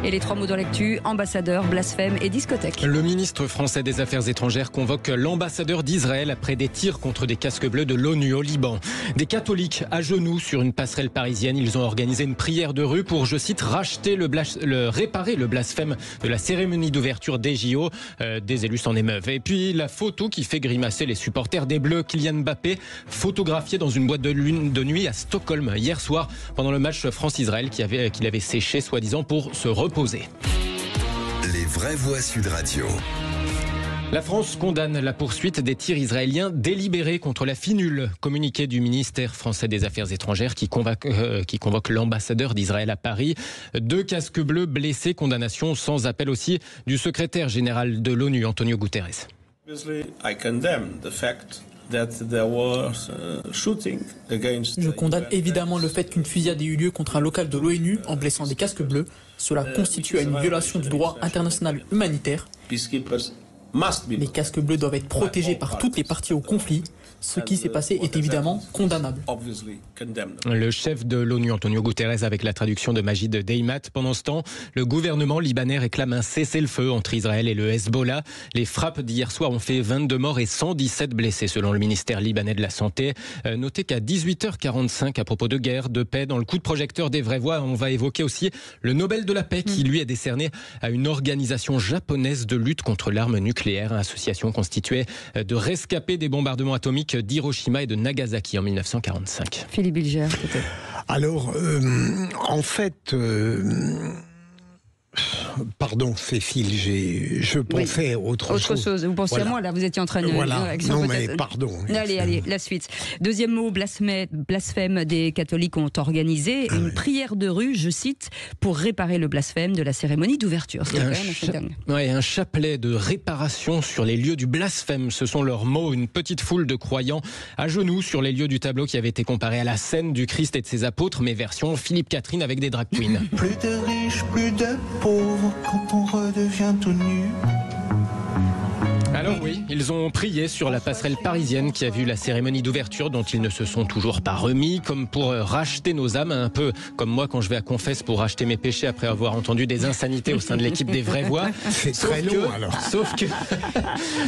Et les 3 mots dans l'actu, ambassadeur, blasphème et discothèque. Le ministre français des Affaires étrangères convoque l'ambassadeur d'Israël après des tirs contre des casques bleus de l'ONU au Liban. Des catholiques à genoux sur une passerelle parisienne. Ils ont organisé une prière de rue pour, je cite, réparer le blasphème de la cérémonie d'ouverture des JO. Des élus s'en émeuvent. Et puis la photo qui fait grimacer les supporters des Bleus, Kylian Mbappé, photographié dans une boîte de nuit à Stockholm hier soir pendant le match France-Israël qu'il avait séché soi-disant pour se reposer. Les vraies voix Sud Radio. La France condamne la poursuite des tirs israéliens délibérés contre la FINUL. Communiqué du ministère français des Affaires étrangères qui convoque l'ambassadeur d'Israël à Paris. 2 casques bleus blessés, condamnation sans appel aussi du secrétaire général de l'ONU, Antonio Guterres. Je condamne évidemment le fait qu'une fusillade ait eu lieu contre un local de l'ONU en blessant des casques bleus. Cela constitue une violation du droit international humanitaire. Les casques bleus doivent être protégés par toutes les parties au conflit. Ce qui s'est passé est évidemment condamnable. Le chef de l'ONU, Antonio Guterres, avec la traduction de Majid Deimat. Pendant ce temps, le gouvernement libanais réclame un cessez-le-feu entre Israël et le Hezbollah. Les frappes d'hier soir ont fait 22 morts et 117 blessés, selon le ministère libanais de la Santé. Notez qu'à 18h45, à propos de guerre, de paix, dans le coup de projecteur des vraies voix, on va évoquer aussi le Nobel de la paix qui, lui, est décerné à une organisation japonaise de lutte contre l'arme nucléaire, une association constituée de rescapés des bombardements atomiques d'Hiroshima et de Nagasaki en 1945. Philippe Bilger, peut-être. Alors, en fait... Pardon Cécile, je pensais à autre chose. Vous pensiez à moi, là, vous étiez en train de... Non mais pardon. Allez, la suite. Deuxième mot, blasphème. Des catholiques ont organisé une prière de rue, je cite, pour réparer le blasphème de la cérémonie d'ouverture. C'est quand même assez dingue. Un chapelet de réparation sur les lieux du blasphème, ce sont leurs mots. Une petite foule de croyants à genoux sur les lieux du tableau qui avait été comparé à la scène du Christ et de ses apôtres, mais version Philippe Catherine avec des drag queens. Plus de riches, plus de pauvres, quand on redevient tout nu. Alors oui, ils ont prié sur la passerelle parisienne qui a vu la cérémonie d'ouverture dont ils ne se sont toujours pas remis, comme pour racheter nos âmes, un peu comme moi quand je vais à Confesse pour racheter mes péchés après avoir entendu des insanités au sein de l'équipe des vraies voix. C'est très long alors.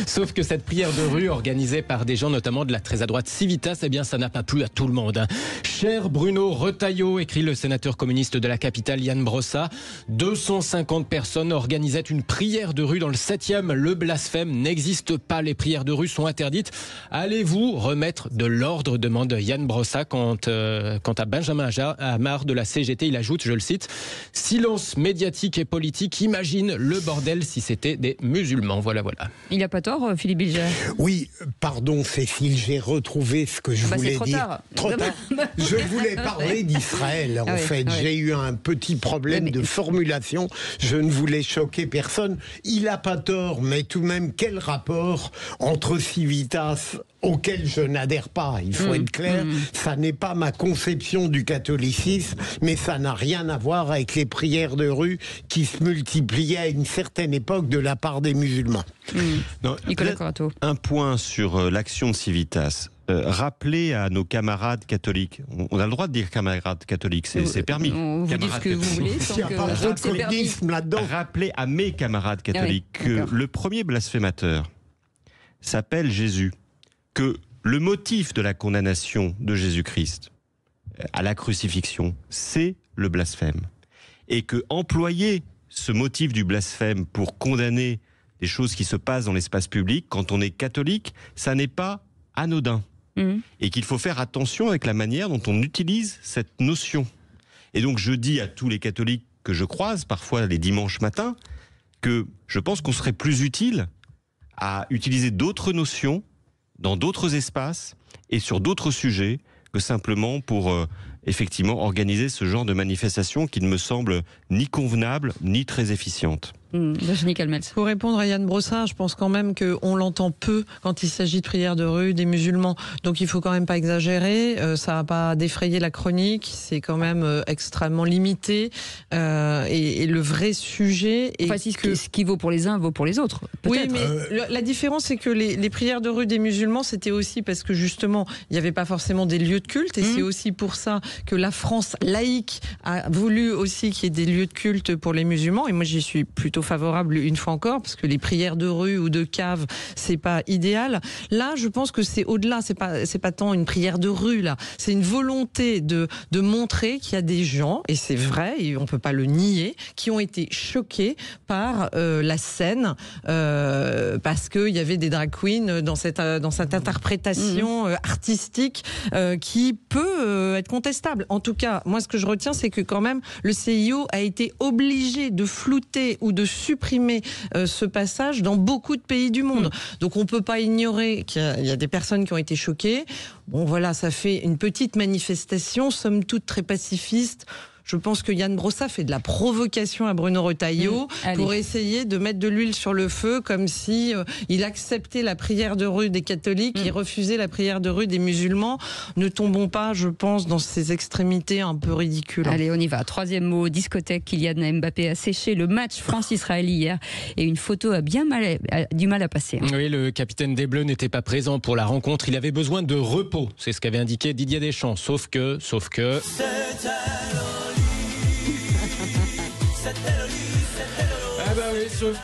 Sauf que cette prière de rue organisée par des gens notamment de la très à droite Civitas, eh bien ça n'a pas plu à tout le monde. Cher Bruno Retailleau, écrit le sénateur communiste de la capitale Yann Brossa, 250 personnes organisaient une prière de rue dans le 7e. Le blasphème n'existe pas, les prières de rue sont interdites. Allez-vous remettre de l'ordre, demande Yann Brossa. Quant à Benjamin Amar de la CGT, il ajoute, je le cite, « Silence médiatique et politique, imagine le bordel si c'était des musulmans. » Voilà. Il n'a pas tort, Philippe Bilger. Oui, pardon Cécile, j'ai retrouvé ce que je voulais dire. Trop tard. Je voulais parler d'Israël, en fait. J'ai eu un petit problème de formulation. Je ne voulais choquer personne. Il n'a pas tort, mais tout de même, quel rapport entre Civitas, auquel je n'adhère pas, il faut être clair, ça n'est pas ma conception du catholicisme, mais ça n'a rien à voir avec les prières de rue qui se multipliaient à une certaine époque de la part des musulmans. Nicolas Corato. Un point sur l'action de Civitas. Rappeler à nos camarades catholiques, on a le droit de dire camarades catholiques, c'est permis. Vous dites ce que vous voulez, sans que c'est permis. Rappeler à mes camarades catholiques que le premier blasphémateur s'appelle Jésus, que le motif de la condamnation de Jésus-Christ à la crucifixion, c'est le blasphème. Et que employer ce motif du blasphème pour condamner des choses qui se passent dans l'espace public, quand on est catholique, ça n'est pas anodin. Et qu'il faut faire attention avec la manière dont on utilise cette notion. Et donc je dis à tous les catholiques que je croise, parfois les dimanches matins, que je pense qu'on serait plus utile à utiliser d'autres notions dans d'autres espaces et sur d'autres sujets que simplement pour effectivement organiser ce genre de manifestation qui ne me semble ni convenable ni très efficiente. Virginie Calmels. Pour répondre à Yann Brossard, je pense quand même qu'on l'entend peu quand il s'agit de prières de rue des musulmans. Donc il faut quand même pas exagérer. Ça va pas défrayer la chronique. C'est quand même extrêmement limité. Et le vrai sujet est ce qui vaut pour les uns vaut pour les autres. Oui, mais la différence, c'est que les prières de rue des musulmans, c'était aussi parce que justement, il n'y avait pas forcément des lieux de culte. Et c'est aussi pour ça que la France laïque a voulu aussi qu'il y ait des lieux de culte pour les musulmans. Et moi, j'y suis plutôt favorable une fois encore, parce que les prières de rue ou de cave, c'est pas idéal. Là, je pense que c'est au-delà. C'est pas tant une prière de rue, là. C'est une volonté de montrer qu'il y a des gens, et c'est vrai, et on peut pas le nier, qui ont été choqués par la scène, parce qu'il y avait des drag queens dans cette interprétation artistique qui peut être contestable. En tout cas, moi, ce que je retiens, c'est que quand même, le CIO a été obligé de flouter ou de supprimer ce passage dans beaucoup de pays du monde. Donc on ne peut pas ignorer qu'il y a des personnes qui ont été choquées. Bon voilà, ça fait une petite manifestation, somme toute très pacifiste. Je pense que Yann Brossard fait de la provocation à Bruno Retailleau pour essayer de mettre de l'huile sur le feu, comme si il acceptait la prière de rue des catholiques et refusait la prière de rue des musulmans. Ne tombons pas, je pense, dans ces extrémités un peu ridicules. Allez, on y va. Troisième mot, discothèque. Kylian Mbappé a séché le match France-Israël hier et une photo a du mal à passer. Oui, le capitaine des Bleus n'était pas présent pour la rencontre. Il avait besoin de repos. C'est ce qu'avait indiqué Didier Deschamps. Sauf que... Sauf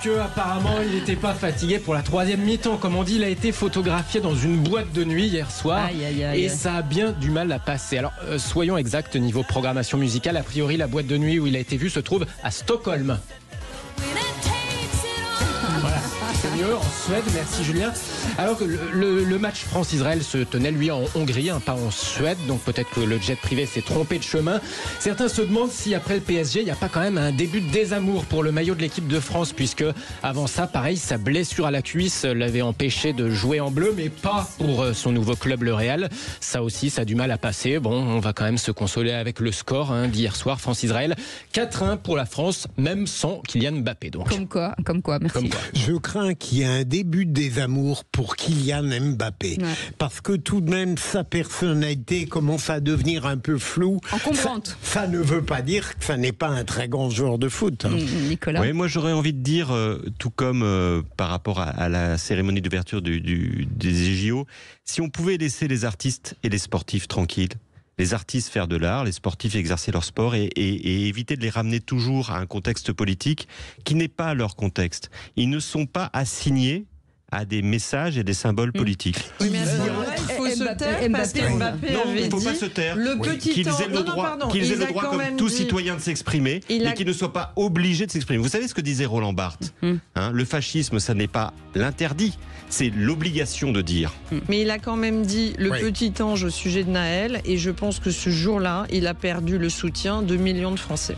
que apparemment il n'était pas fatigué pour la troisième mi-temps. Comme on dit, il a été photographié dans une boîte de nuit hier soir. Et ça a bien du mal à passer. Alors soyons exacts niveau programmation musicale. A priori, la boîte de nuit où il a été vu se trouve à Stockholm. Voilà, c'est mieux en Suède, merci Julien. Alors que le match France-Israël se tenait lui en Hongrie, pas en Suède, donc peut-être que le jet privé s'est trompé de chemin. Certains se demandent si après le PSG, il n'y a pas quand même un début de désamour pour le maillot de l'équipe de France, puisque avant ça, pareil, sa blessure à la cuisse l'avait empêché de jouer en bleu, mais pas pour son nouveau club, le Real. Ça aussi, ça a du mal à passer. Bon, on va quand même se consoler avec le score d'hier soir, France-Israël. 4-1 pour la France, même sans Kylian Mbappé. Donc. Comme quoi, merci. Je crains qu'il y ait un début de désamour pour Kylian Mbappé. Parce que tout de même, sa personnalité commence à devenir un peu floue. Encombrante. Ça ne veut pas dire que ça n'est pas un très grand joueur de foot. Nicolas. Oui, moi j'aurais envie de dire, tout comme par rapport à la cérémonie d'ouverture des JO, si on pouvait laisser les artistes et les sportifs tranquilles, les artistes faire de l'art, les sportifs exercer leur sport et éviter de les ramener toujours à un contexte politique qui n'est pas leur contexte. Ils ne sont pas assignés à des messages et des symboles politiques. Oui, mais il faut se taire parce qu'Mbappé avait dit... il ne faut pas se taire. Le petit qu'ils aient le droit, comme tout citoyen, de s'exprimer, mais qu'ils ne soient pas obligés de s'exprimer. Vous savez ce que disait Roland Barthes, le fascisme, ça n'est pas l'interdit, c'est l'obligation de dire. Mais il a quand même dit le petit ange au sujet de Naël, et je pense que ce jour-là, il a perdu le soutien de millions de Français.